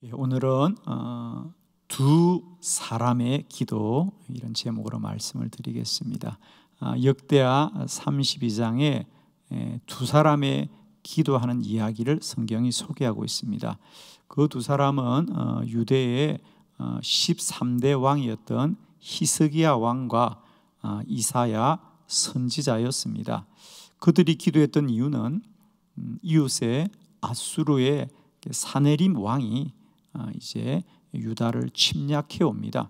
오늘은 두 사람의 기도 이런 제목으로 말씀을 드리겠습니다. 역대하 32장에 두 사람의 기도하는 이야기를 성경이 소개하고 있습니다. 그 두 사람은 유대의 13대 왕이었던 히스기야 왕과 이사야 선지자였습니다. 그들이 기도했던 이유는 이웃의 아수르의 사네림 왕이 이제 유다를 침략해 옵니다.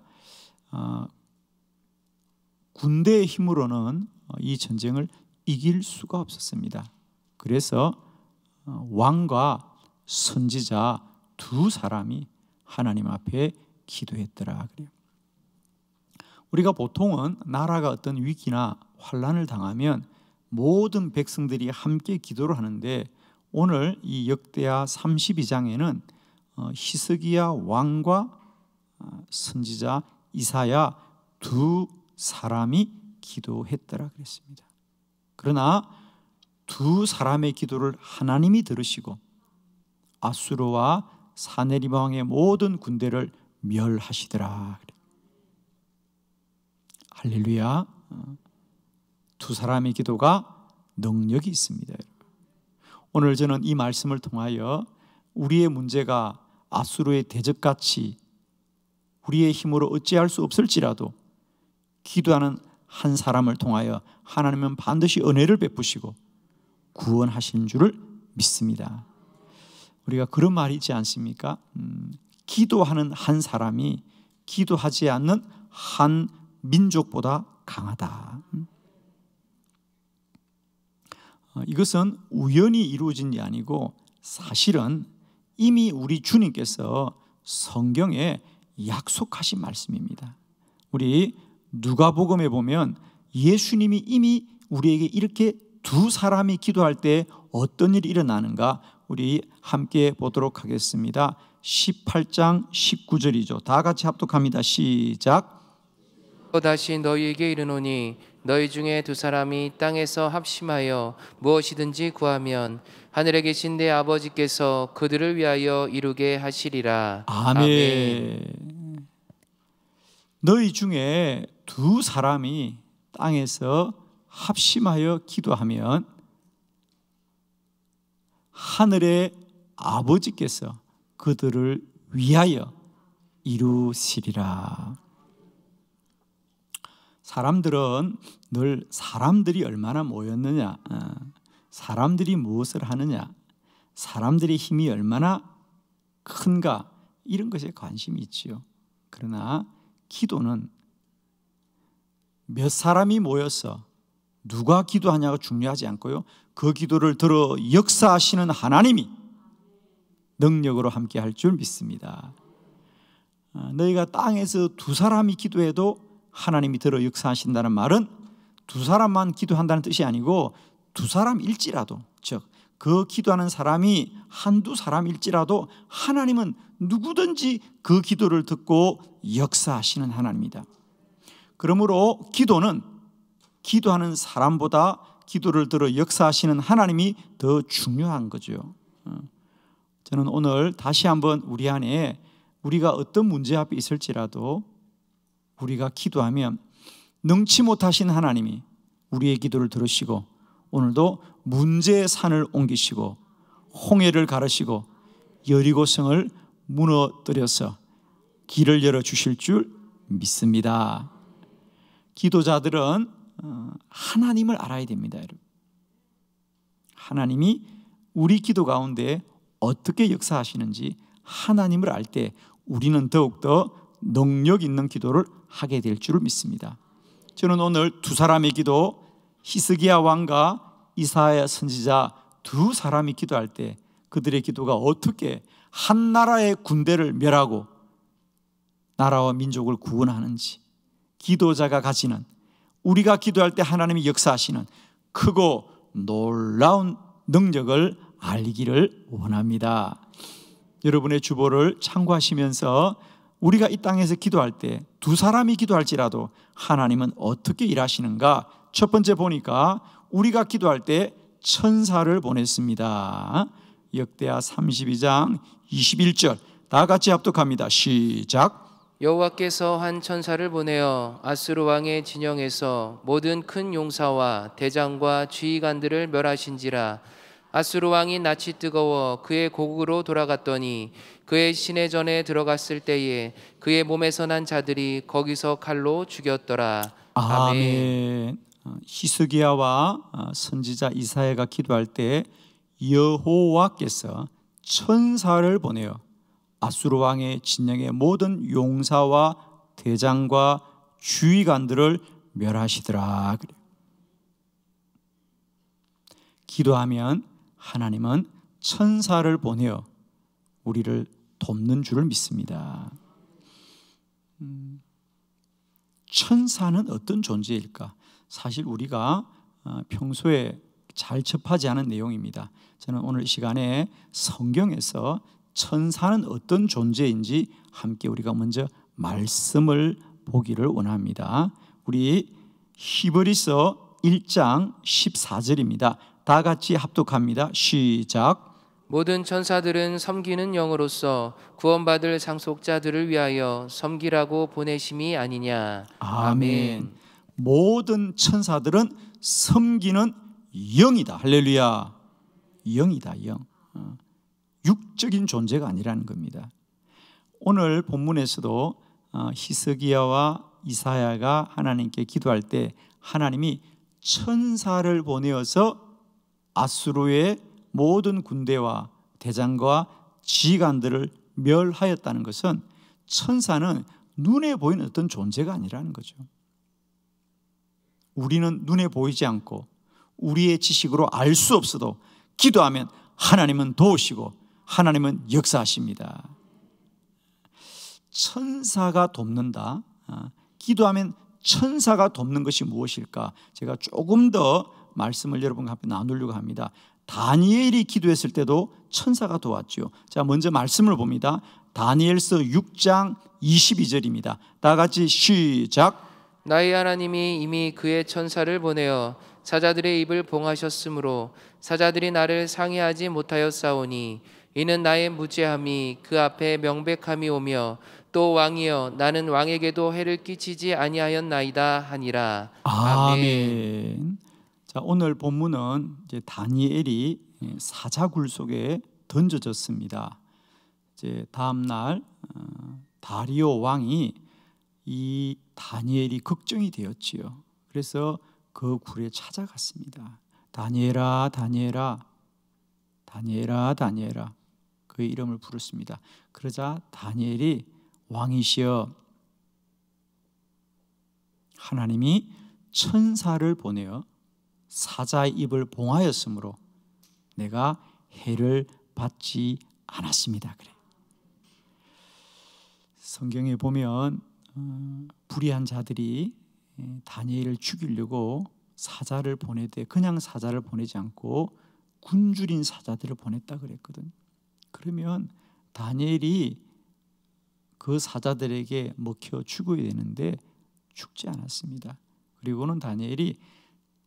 군대의 힘으로는 이 전쟁을 이길 수가 없었습니다. 그래서 왕과 선지자 두 사람이 하나님 앞에 기도했더라 그래요. 우리가 보통은 나라가 어떤 위기나 환난을 당하면 모든 백성들이 함께 기도를 하는데, 오늘 이 역대하 32장에는 히스기야 왕과 선지자 이사야 두 사람이 기도했더라 그랬습니다. 그러나 두 사람의 기도를 하나님이 들으시고 아수르와 사네립 왕의 모든 군대를 멸하시더라. 할렐루야. 두 사람의 기도가 능력이 있습니다. 오늘 저는 이 말씀을 통하여 우리의 문제가 아수르의 대적같이 우리의 힘으로 어찌할 수 없을지라도 기도하는 한 사람을 통하여 하나님은 반드시 은혜를 베푸시고 구원하시는 줄을 믿습니다. 우리가 그런 말이 있지 않습니까? 기도하는 한 사람이 기도하지 않는 한 민족보다 강하다. 이것은 우연히 이루어진 게 아니고 사실은 이미 우리 주님께서 성경에 약속하신 말씀입니다. 우리 누가복음에 보면 예수님이 이미 우리에게 이렇게 두 사람이 기도할 때 어떤 일이 일어나는가 우리 함께 보도록 하겠습니다. 18장 19절이죠. 다 같이 합독합니다. 시작. 또 다시 너희에게 이르노니 너희 중에 두 사람이 땅에서 합심하여 무엇이든지 구하면 하늘에 계신 내 아버지께서 그들을 위하여 이루게 하시리라. 아멘. 너희 중에 두 사람이 땅에서 합심하여 기도하면 하늘의 아버지께서 그들을 위하여 이루시리라. 사람들은 늘 사람들이 얼마나 모였느냐, 사람들이 무엇을 하느냐, 사람들의 힘이 얼마나 큰가, 이런 것에 관심이 있지요. 그러나 기도는 몇 사람이 모여서 누가 기도하냐가 중요하지 않고요, 그 기도를 들어 역사하시는 하나님이 능력으로 함께 할 줄 믿습니다. 너희가 땅에서 두 사람이 기도해도 하나님이 들어 역사하신다는 말은 두 사람만 기도한다는 뜻이 아니고 두 사람일지라도, 즉 그 기도하는 사람이 한두 사람일지라도 하나님은 누구든지 그 기도를 듣고 역사하시는 하나님이다. 그러므로 기도는 기도하는 사람보다 기도를 들어 역사하시는 하나님이 더 중요한 거죠. 저는 오늘 다시 한번 우리 안에 우리가 어떤 문제 앞에 있을지라도 우리가 기도하면 능치 못하신 하나님이 우리의 기도를 들으시고 오늘도 문제의 산을 옮기시고 홍해를 가르시고 여리고성을 무너뜨려서 길을 열어주실 줄 믿습니다. 기도자들은 하나님을 알아야 됩니다. 여러분. 하나님이 우리 기도 가운데 어떻게 역사하시는지 하나님을 알 때 우리는 더욱더 능력 있는 기도를 하게 될 줄을 믿습니다. 저는 오늘 두 사람의 기도, 히스기야 왕과 이사야 선지자 두 사람이 기도할 때 그들의 기도가 어떻게 한 나라의 군대를 멸하고 나라와 민족을 구원하는지, 기도자가 가지는, 우리가 기도할 때 하나님이 역사하시는 크고 놀라운 능력을 알기를 원합니다. 여러분의 주보를 참고하시면서 우리가 이 땅에서 기도할 때 두 사람이 기도할지라도 하나님은 어떻게 일하시는가, 첫 번째 보니까 우리가 기도할 때 천사를 보냈습니다. 역대하 32장 21절 다 같이 합독합니다. 시작. 여호와께서 한 천사를 보내어 아수르 왕의 진영에서 모든 큰 용사와 대장과 지휘관들을 멸하신지라. 아수르 왕이 낯이 뜨거워 그의 고국으로 돌아갔더니 그의 시내전에 들어갔을 때에 그의 몸에서 난 자들이 거기서 칼로 죽였더라. 아멘. 히스기야와 선지자 이사야가 기도할 때 여호와께서 천사를 보내어 아수르 왕의 진영의 모든 용사와 대장과 주의관들을 멸하시더라. 그래요. 기도하면 하나님은 천사를 보내어 우리를 돕는 줄을 믿습니다. 천사는 어떤 존재일까? 사실 우리가 평소에 잘 접하지 않은 내용입니다. 저는 오늘 이 시간에 성경에서 천사는 어떤 존재인지 함께 우리가 먼저 말씀을 보기를 원합니다. 우리 히브리서 1장 14절입니다. 다 같이 합독합니다. 시작. 모든 천사들은 섬기는 영으로서 구원받을 상속자들을 위하여 섬기라고 보내심이 아니냐. 아멘. 모든 천사들은 섬기는 영이다. 할렐루야. 영이다. 영. 육적인 존재가 아니라는 겁니다. 오늘 본문에서도 히스기야와 이사야가 하나님께 기도할 때 하나님이 천사를 보내어서 아수르의 모든 군대와 대장과 지휘관들을 멸하였다는 것은 천사는 눈에 보이는 어떤 존재가 아니라는 거죠. 우리는 눈에 보이지 않고 우리의 지식으로 알 수 없어도 기도하면 하나님은 도우시고 하나님은 역사하십니다. 천사가 돕는다. 기도하면 천사가 돕는 것이 무엇일까? 제가 조금 더 말씀을 여러분과 함께 나누려고 합니다. 다니엘이 기도했을 때도 천사가 도왔죠. 자, 먼저 말씀을 봅니다. 다니엘서 6장 22절입니다. 다 같이 시작. 나의 하나님이 이미 그의 천사를 보내어 사자들의 입을 봉하셨으므로 사자들이 나를 상해하지 못하였사오니 이는 나의 무죄함이 그 앞에 명백함이 오며 또 왕이여 나는 왕에게도 해를 끼치지 아니하였나이다 하니라. 아멘. 자, 오늘 본문은 이제 다니엘이 사자굴 속에 던져졌습니다. 이제 다음 날 다리오 왕이 이 다니엘이 걱정이 되었지요. 그래서 그 굴에 찾아갔습니다. 다니엘아, 다니엘아, 다니엘아, 다니엘아. 그의 이름을 부르습니다. 그러자 다니엘이 왕이시여 하나님이 천사를 보내어 사자의 입을 봉하였으므로 내가 해를 받지 않았습니다. 그래. 성경에 보면 불의한 자들이 다니엘을 죽이려고 사자를 보내되 그냥 사자를 보내지 않고 굶주린 사자들을 보냈다 그랬거든. 그러면 다니엘이 그 사자들에게 먹혀 죽어야 되는데 죽지 않았습니다. 그리고는 다니엘이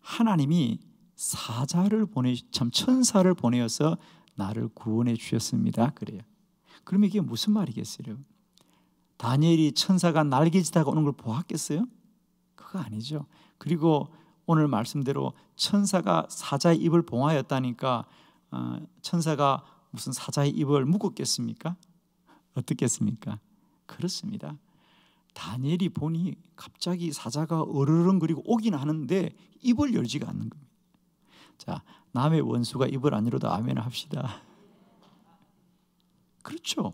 하나님이 사자를 참 천사를 보내어서 나를 구원해 주셨습니다. 그래요. 그러면 이게 무슨 말이겠어요? 다니엘이 천사가 날개짓하고 오는 걸 보았겠어요? 그거 아니죠. 그리고 오늘 말씀대로 천사가 사자의 입을 봉하였다니까 천사가 무슨 사자의 입을 묶었겠습니까? 어떻겠습니까? 그렇습니다. 다니엘이 보니 갑자기 사자가 어르렁거리고 오긴 하는데 입을 열지가 않는 겁니다. 자, 남의 원수가 입을 안 열어도 아멘 합시다. 그렇죠.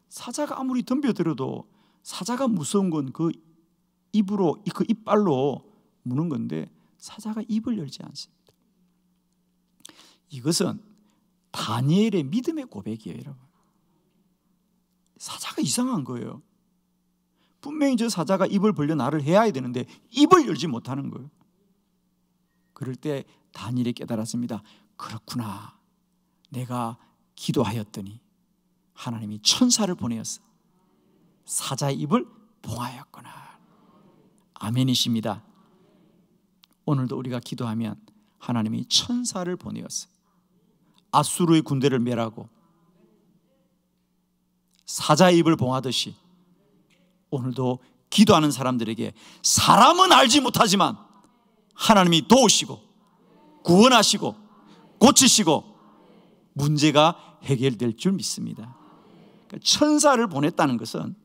사자가 아무리 덤벼들어도 사자가 무서운 건 그 입으로, 그 이빨로 무는 건데 사자가 입을 열지 않습니다. 이것은 다니엘의 믿음의 고백이에요, 여러분. 사자가 이상한 거예요. 분명히 저 사자가 입을 벌려 나를 해야 되는데 입을 열지 못하는 거예요. 그럴 때 다니엘이 깨달았습니다. 그렇구나. 내가 기도하였더니 하나님이 천사를 보내었어. 사자의 입을 봉하였구나. 아멘이십니다. 오늘도 우리가 기도하면 하나님이 천사를 보내었어. 아수르의 군대를 멸하고 사자의 입을 봉하듯이 오늘도 기도하는 사람들에게 사람은 알지 못하지만 하나님이 도우시고 구원하시고 고치시고 문제가 해결될 줄 믿습니다. 천사를 보냈다는 것은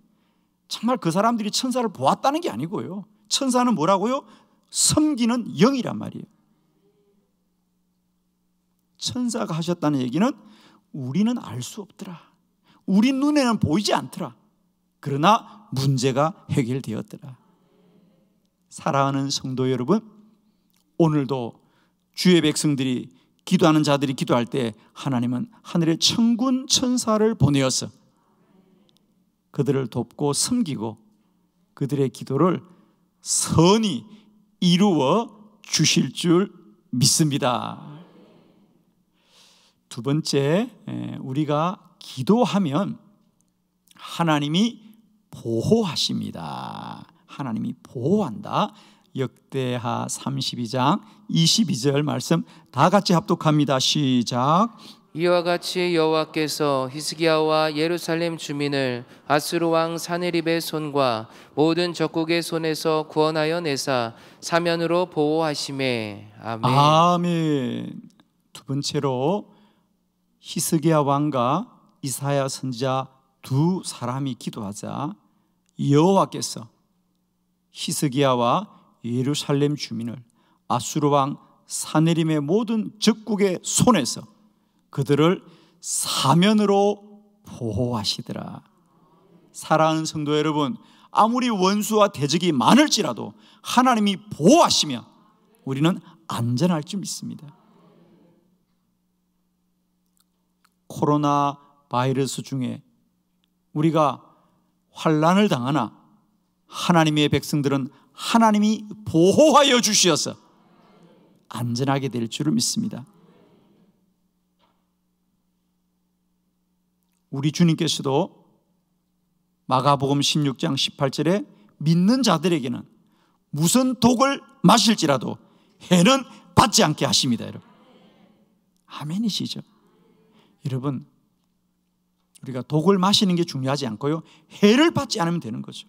정말 그 사람들이 천사를 보았다는 게 아니고요, 천사는 뭐라고요? 섬기는 영이란 말이에요. 천사가 하셨다는 얘기는 우리는 알 수 없더라, 우리 눈에는 보이지 않더라, 그러나 문제가 해결되었더라. 사랑하는 성도 여러분, 오늘도 주의 백성들이 기도하는 자들이 기도할 때 하나님은 하늘의 천군 천사를 보내어서 그들을 돕고 섬기고 그들의 기도를 선히 이루어 주실 줄 믿습니다. 두 번째, 우리가 기도하면 하나님이 보호하십니다. 하나님이 보호한다. 역대하 32장 22절 말씀 다 같이 합독합니다. 시작. 이와 같이 여호와께서 히스기야와 예루살렘 주민을 아수르 왕 사네립의 손과 모든 적국의 손에서 구원하여 내사 사면으로 보호하시매. 아멘. 아멘. 두 번째로 히스기야 왕과 이사야 선지자 두 사람이 기도하자 여호와께서 히스기야와 예루살렘 주민을 아수르 왕 사네립의 모든 적국의 손에서 그들을 사면으로 보호하시더라. 사랑하는 성도 여러분, 아무리 원수와 대적이 많을지라도 하나님이 보호하시면 우리는 안전할 줄 믿습니다. 코로나 바이러스 중에 우리가 환난을 당하나 하나님의 백성들은 하나님이 보호하여 주셔서 안전하게 될 줄을 믿습니다. 우리 주님께서도 마가복음 16장 18절에 믿는 자들에게는 무슨 독을 마실지라도 해는 받지 않게 하십니다. 여러분, 아멘이시죠? 여러분, 우리가 독을 마시는 게 중요하지 않고요, 해를 받지 않으면 되는 거죠.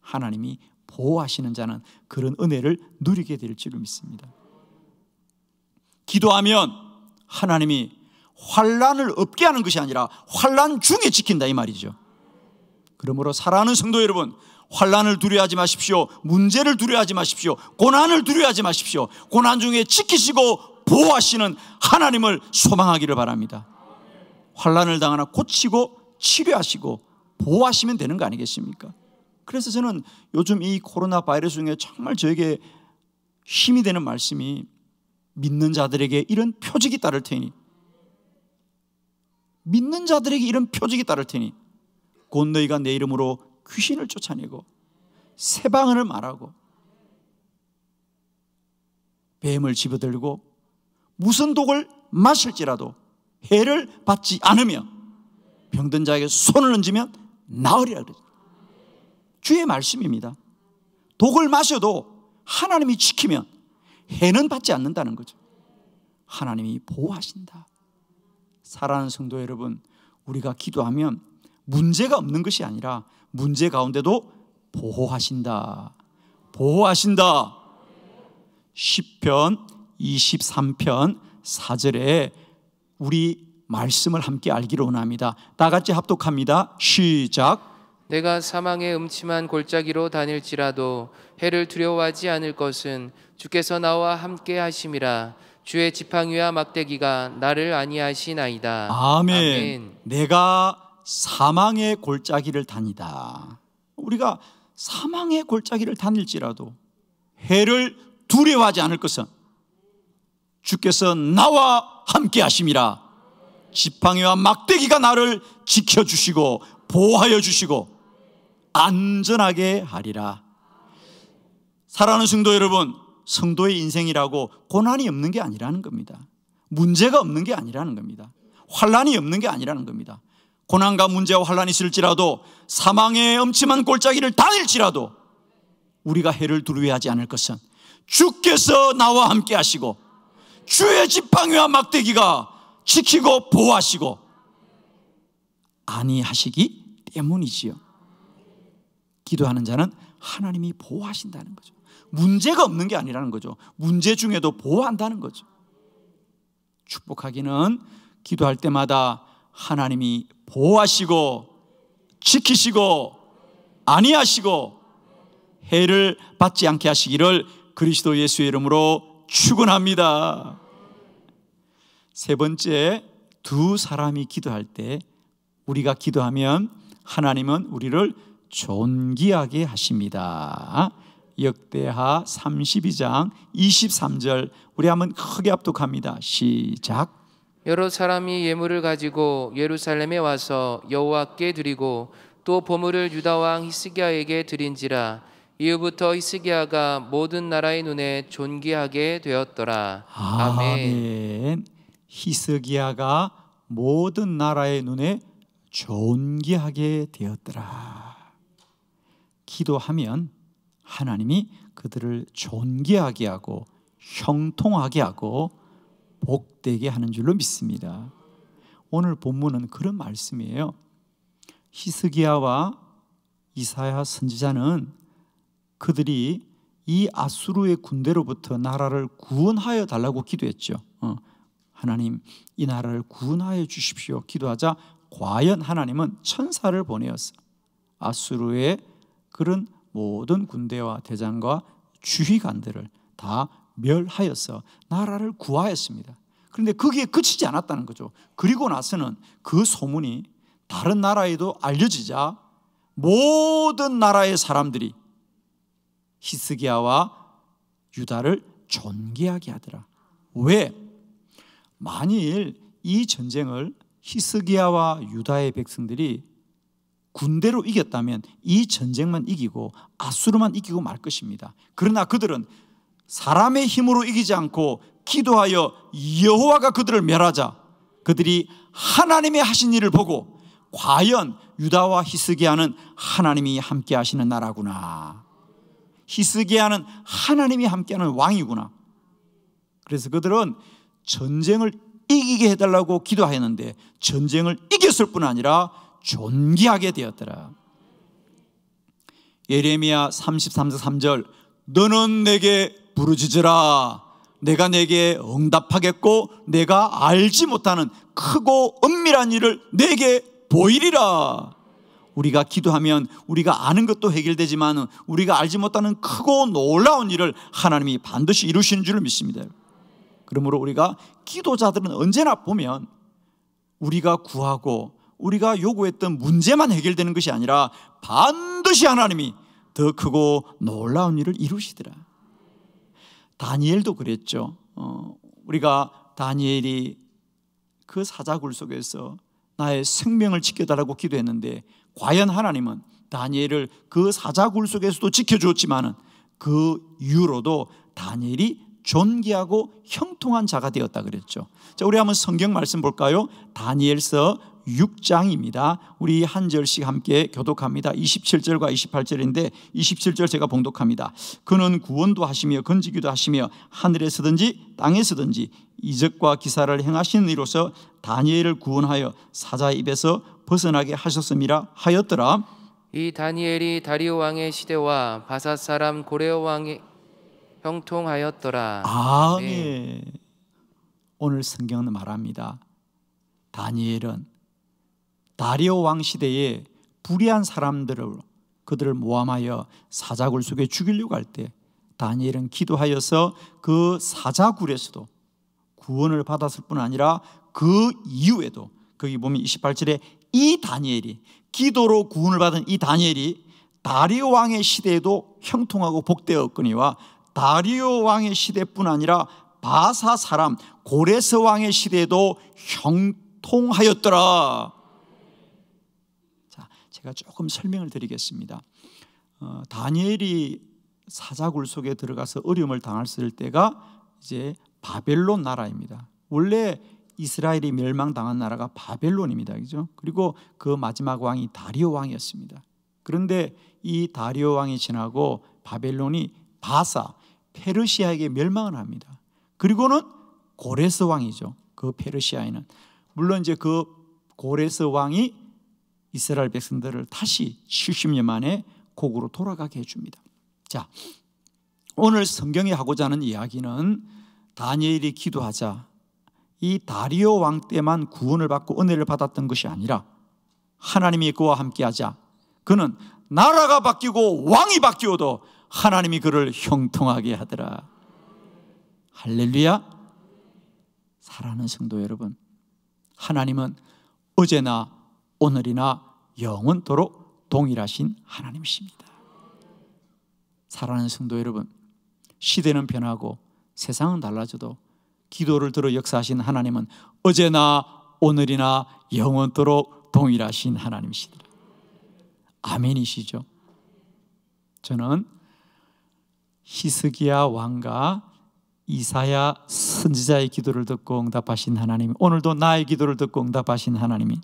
하나님이 보호하시는 자는 그런 은혜를 누리게 될 줄을 믿습니다. 기도하면 하나님이 환난을 없게 하는 것이 아니라 환난 중에 지킨다, 이 말이죠. 그러므로 사랑하는 성도 여러분, 환난을 두려워하지 마십시오. 문제를 두려워하지 마십시오. 고난을 두려워하지 마십시오. 고난 중에 지키시고 보호하시는 하나님을 소망하기를 바랍니다. 환난을 당하나 고치고 치료하시고 보호하시면 되는 거 아니겠습니까? 그래서 저는 요즘 이 코로나 바이러스 중에 정말 저에게 힘이 되는 말씀이, 믿는 자들에게 이런 표적이 따를 테니, 믿는 자들에게 이런 표적이 따를 테니 곧 너희가 내 이름으로 귀신을 쫓아내고 새 방언을 말하고 뱀을 집어들고 무슨 독을 마실지라도 해를 받지 않으며 병든 자에게 손을 얹으면 나으리라 그랬어요. 주의 말씀입니다. 독을 마셔도 하나님이 지키면 해는 받지 않는다는 거죠. 하나님이 보호하신다. 사랑하는 성도 여러분, 우리가 기도하면 문제가 없는 것이 아니라 문제 가운데도 보호하신다. 보호하신다. 시편 23편 4절에 우리 말씀을 함께 알기를 원합니다. 다 같이 합독합니다. 시작. 내가 사망의 음침한 골짜기로 다닐지라도 해를 두려워하지 않을 것은 주께서 나와 함께 하심이라. 주의 지팡이와 막대기가 나를 안위하시나이다. 아멘. 아멘. 내가 사망의 골짜기를 다니다. 우리가 사망의 골짜기를 다닐지라도 해를 두려워하지 않을 것은 주께서 나와 함께 하심이라. 지팡이와 막대기가 나를 지켜주시고 보호하여 주시고 안전하게 하리라. 사랑하는 성도 여러분, 성도의 인생이라고 고난이 없는 게 아니라는 겁니다. 문제가 없는 게 아니라는 겁니다. 환난이 없는 게 아니라는 겁니다. 고난과 문제와 환난이 있을지라도 사망의 엄침한 골짜기를 다닐지라도 우리가 해를 두려워하지 않을 것은 주께서 나와 함께 하시고 주의 지팡이와 막대기가 지키고 보호하시고 아니하시기 때문이지요. 기도하는 자는 하나님이 보호하신다는 거죠. 문제가 없는 게 아니라는 거죠. 문제 중에도 보호한다는 거죠. 축복하기는 기도할 때마다 하나님이 보호하시고 지키시고 안위하시고 해를 받지 않게 하시기를 그리스도 예수의 이름으로 축원합니다. 세 번째, 두 사람이 기도할 때 우리가 기도하면 하나님은 우리를 존귀하게 하십니다. 역대하 32장 23절 우리 한번 크게 합독합니다. 시작. 여러 사람이 예물을 가지고 예루살렘에 와서 여호와께 드리고 또 보물을 유다 왕 히스기야에게 드린지라. 이후부터 히스기야가 모든 나라의 눈에 존귀하게 되었더라. 아멘. 히스기야가 모든 나라의 눈에 존귀하게 되었더라. 기도하면 하나님이 그들을 존귀하게 하고 형통하게 하고 복되게 하는 줄로 믿습니다. 오늘 본문은 그런 말씀이에요. 히스기야와 이사야 선지자는 그들이 이 아수르의 군대로부터 나라를 구원하여 달라고 기도했죠. 하나님, 이 나라를 구원하여 주십시오. 기도하자 과연 하나님은 천사를 보내었어. 아수르의 그런 모든 군대와 대장과 주휘관들을 다 멸하여서 나라를 구하였습니다. 그런데 거기에 그치지 않았다는 거죠. 그리고 나서는 그 소문이 다른 나라에도 알려지자 모든 나라의 사람들이 히스기야와 유다를 존귀하게 하더라. 왜? 만일 이 전쟁을 히스기야와 유다의 백성들이 군대로 이겼다면 이 전쟁만 이기고 아수르만 이기고 말 것입니다. 그러나 그들은 사람의 힘으로 이기지 않고 기도하여 여호와가 그들을 멸하자 그들이 하나님의 하신 일을 보고 과연 유다와 히스기야는 하나님이 함께 하시는 나라구나. 히스기야는 하나님이 함께하는 왕이구나. 그래서 그들은 전쟁을 이기게 해달라고 기도하였는데 전쟁을 이겼을 뿐 아니라 존귀하게 되었더라. 예레미야 33장 3절 너는 내게 부르짖으라. 내가 내게 응답하겠고 내가 알지 못하는 크고 은밀한 일을 내게 보이리라. 우리가 기도하면 우리가 아는 것도 해결되지만 우리가 알지 못하는 크고 놀라운 일을 하나님이 반드시 이루시는 줄을 믿습니다. 그러므로 우리가 기도자들은 언제나 보면 우리가 구하고 우리가 요구했던 문제만 해결되는 것이 아니라 반드시 하나님이 더 크고 놀라운 일을 이루시더라. 다니엘도 그랬죠. 우리가 다니엘이 그 사자굴 속에서 나의 생명을 지켜달라고 기도했는데 과연 하나님은 다니엘을 그 사자굴 속에서도 지켜주었지만 그 이후로도 다니엘이 존귀하고 형통한 자가 되었다 그랬죠. 자, 우리 한번 성경 말씀 볼까요? 다니엘서 6장입니다. 우리 한 절씩 함께 교독합니다. 27절과 28절인데 27절 제가 봉독합니다. 그는 구원도 하시며 건지기도 하시며 하늘에서든지 땅에서든지 이적과 기사를 행하시는 이로서 다니엘을 구원하여 사자의 입에서 벗어나게 하셨음이라 하였더라. 이 다니엘이 다리오 왕의 시대와 바사 사람 고레오 왕의 형통하였더라. 아멘. 네. 오늘 성경은 말합니다. 다니엘은 다리오 왕 시대에 불의한 사람들을 그들을 모함하여 사자굴 속에 죽이려고 할 때 다니엘은 기도하여서 그 사자굴에서도 구원을 받았을 뿐 아니라 그 이후에도 거기 보면 28절에 이 다니엘이 기도로 구원을 받은 이 다니엘이 다리오 왕의 시대에도 형통하고 복되었거니와 다리오 왕의 시대뿐 아니라 바사 사람 고레스 왕의 시대에도 형통하였더라. 자, 제가 조금 설명을 드리겠습니다. 다니엘이 사자굴 속에 들어가서 어려움을 당했을 때가 이제 바벨론 나라입니다. 원래 이스라엘이 멸망당한 나라가 바벨론입니다. 그죠? 그리고 그 마지막 왕이 다리오 왕이었습니다. 그런데 이 다리오 왕이 지나고 바벨론이 바사, 페르시아에게 멸망을 합니다. 그리고는 고레스 왕이죠. 그 페르시아에는 물론 이제 그 고레스 왕이 이스라엘 백성들을 다시 70년 만에 고국으로 돌아가게 해줍니다. 자, 오늘 성경이 하고자 하는 이야기는 다니엘이 기도하자 이 다리오 왕 때만 구원을 받고 은혜를 받았던 것이 아니라 하나님이 그와 함께하자 그는 나라가 바뀌고 왕이 바뀌어도 하나님이 그를 형통하게 하더라. 할렐루야. 사랑하는 성도 여러분, 하나님은 어제나 오늘이나 영원토록 동일하신 하나님이십니다. 사랑하는 성도 여러분, 시대는 변하고 세상은 달라져도 기도를 들어 역사하신 하나님은 어제나 오늘이나 영원토록 동일하신 하나님이시더라. 아멘이시죠? 저는 히스기야 왕과 이사야 선지자의 기도를 듣고 응답하신 하나님, 오늘도 나의 기도를 듣고 응답하신 하나님이,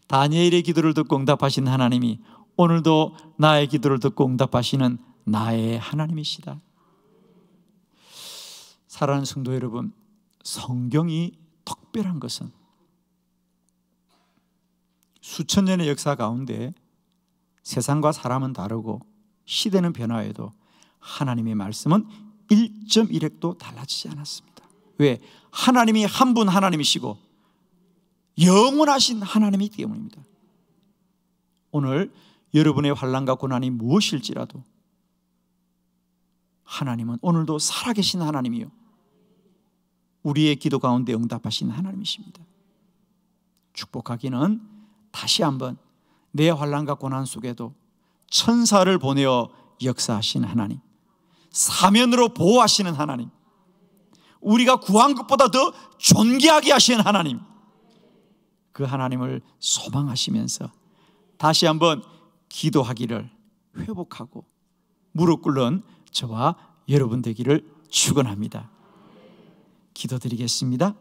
다니엘의 기도를 듣고 응답하신 하나님이 오늘도 나의 기도를 듣고 응답하시는 나의 하나님이시다. 사랑하는 성도 여러분, 성경이 특별한 것은 수천 년의 역사 가운데 세상과 사람은 다르고 시대는 변화해도 하나님의 말씀은 1.1획도 달라지지 않았습니다. 왜? 하나님이 한 분 하나님이시고 영원하신 하나님이기 때문입니다. 오늘 여러분의 환난과 고난이 무엇일지라도 하나님은 오늘도 살아계신 하나님이요 우리의 기도 가운데 응답하신 하나님이십니다. 축복하기는 다시 한번 내 환난과 고난 속에도 천사를 보내어 역사하신 하나님, 사면으로 보호하시는 하나님, 우리가 구한 것보다 더 존귀하게 하시는 하나님, 그 하나님을 소망하시면서 다시 한번 기도하기를 회복하고 무릎 꿇는 저와 여러분 되기를 축원합니다. 기도드리겠습니다.